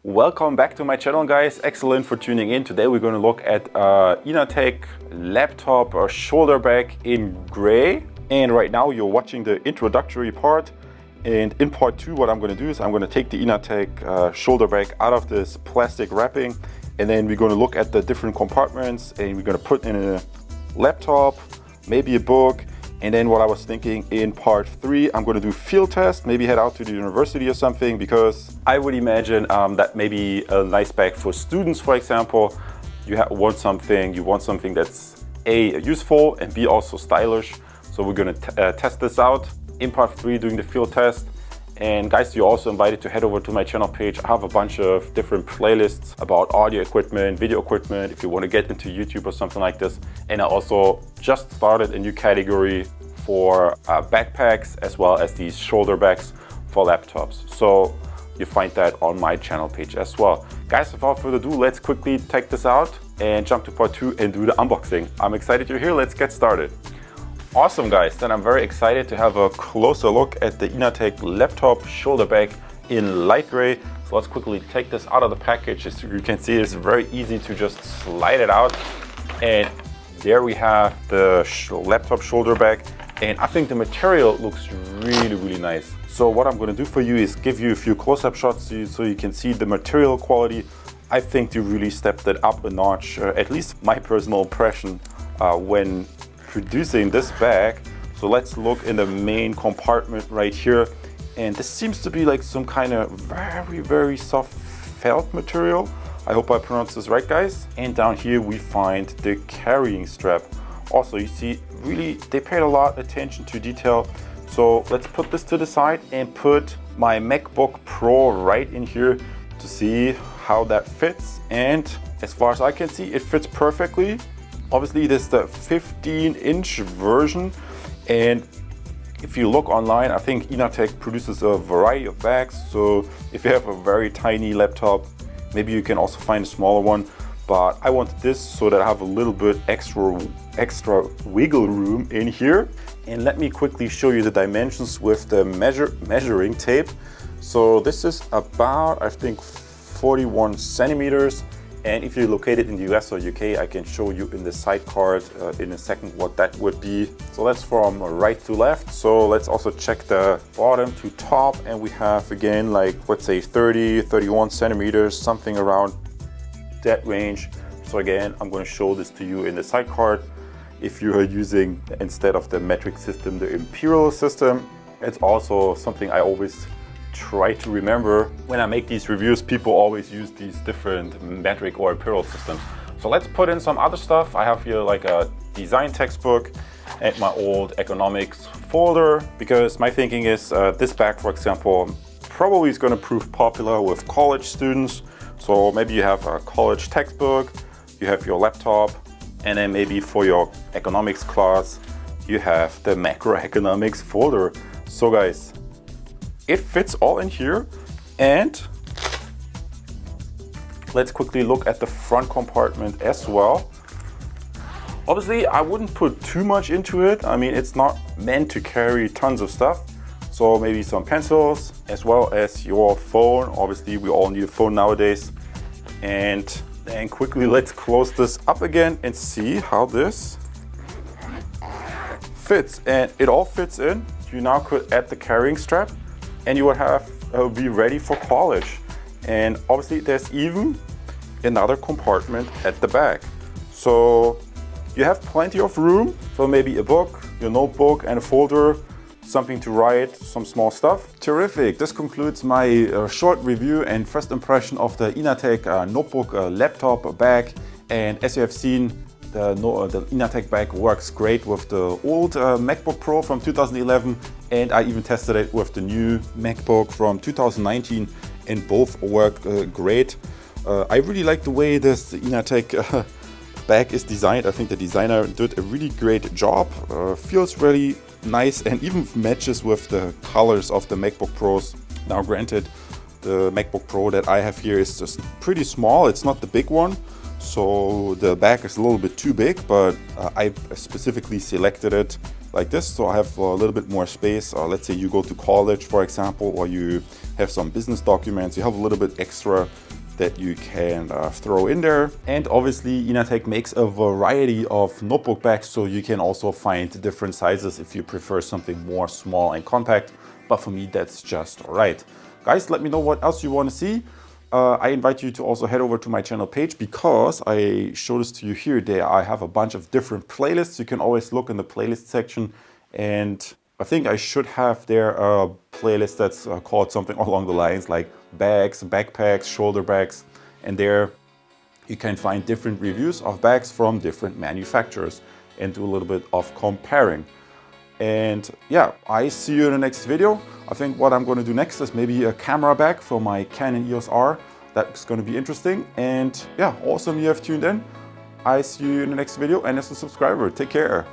Welcome back to my channel, guys. Excellent for tuning in. Today we're going to look at Inateck laptop or shoulder bag in gray. And right now you're watching the introductory part. And in part 2, what I'm going to do is I'm going to take the Inateck shoulder bag out of this plastic wrapping. And then we're going to look at the different compartments and we're going to put in a laptop, maybe a book. And then what I was thinking in part 3, I'm going to do field test, maybe head out to the university or something, because I would imagine that maybe a nice bag for students, for example, you want something that's A, useful, and B, also stylish. So we're going to test this out in part 3, doing the field test. And guys, you're also invited to head over to my channel page. I have a bunch of different playlists about audio equipment, video equipment, if you want to get into YouTube or something like this. And I also just started a new category for backpacks, as well as these shoulder bags for laptops. So you find that on my channel page as well. Guys, without further ado, let's quickly take this out and jump to part 2 and do the unboxing. I'm excited you're here. Let's get started. Awesome, guys, then I'm very excited to have a closer look at the Inateck laptop shoulder bag in light gray. So let's quickly take this out of the package. As you can see, it's very easy to just slide it out. And there we have the laptop shoulder bag. And I think the material looks really, really nice. So what I'm gonna do for you is give you a few close-up shots so you can see the material quality. I think they really stepped it up a notch, at least my personal impression when producing this bag. So let's look in the main compartment right here. And this seems to be like some kind of very, very soft felt material. I hope I pronounced this right, guys. And down here we find the carrying strap. Also, you see, really, they paid a lot of attention to detail. So let's put this to the side and put my MacBook Pro right in here to see how that fits. And as far as I can see, it fits perfectly. Obviously, this is the 15-inch version. And if you look online, I think Inateck produces a variety of bags. So if you have a very tiny laptop, maybe you can also find a smaller one. But I wanted this so that I have a little bit extra wiggle room in here. And let me quickly show you the dimensions with the measuring tape. So this is about, I think, 41 centimeters. And if you're located in the US or UK, I can show you in the side card in a second what that would be. So that's from right to left. So let's also check the bottom to top. And we have, again, like, let's say 31 centimeters, something around that range. So again, I'm going to show this to you in the side card. If you are using, instead of the metric system, the imperial system, it's also something I always try to remember. When I make these reviews, people always use these different metric or imperial systems. So let's put in some other stuff. I have here like a design textbook and my old economics folder, because my thinking is this bag, for example, probably is going to prove popular with college students. So maybe you have a college textbook, you have your laptop, and then maybe for your economics class, you have the macroeconomics folder. So guys, it fits all in here. And let's quickly look at the front compartment as well. Obviously, I wouldn't put too much into it. I mean, it's not meant to carry tons of stuff. So maybe some pencils, as well as your phone. Obviously, we all need a phone nowadays. And then quickly, let's close this up again and see how this fits. And it all fits in. You now could add the carrying strap and you would have be ready for college. And obviously, there's even another compartment at the back. So you have plenty of room for maybe a book, your notebook, and a folder, something to write, some small stuff. Terrific. This concludes my short review and first impression of the Inateck notebook laptop bag. And as you have seen, the Inateck bag works great with the old MacBook Pro from 2011, and I even tested it with the new MacBook from 2019, and both work great. I really like the way this Inateck bag is designed. I think the designer did a really great job. Feels really nice and even matches with the colors of the MacBook Pros. Now granted, the MacBook Pro that I have here is just pretty small. It's not the big one, so the bag is a little bit too big, but I specifically selected it like this, so I have a little bit more space. Let's say you go to college, for example, or you have some business documents, you have a little bit extra that you can throw in there. And obviously Inateck makes a variety of notebook bags, so you can also find different sizes if you prefer something more small and compact, but for me that's just all right. Guys, let me know what else you want to see. I invite you to also head over to my channel page, because I show this to you here. There I have a bunch of different playlists. You can always look in the playlist section, and I think I should have there a playlist that's called something along the lines like bags, backpacks, shoulder bags, and there you can find different reviews of bags from different manufacturers and do a little bit of comparing. And yeah, I see you in the next video. I think what I'm going to do next is maybe a camera bag for my Canon EOS R. That's going to be interesting. And yeah, awesome you have tuned in. I see you in the next video, and as a subscriber, take care.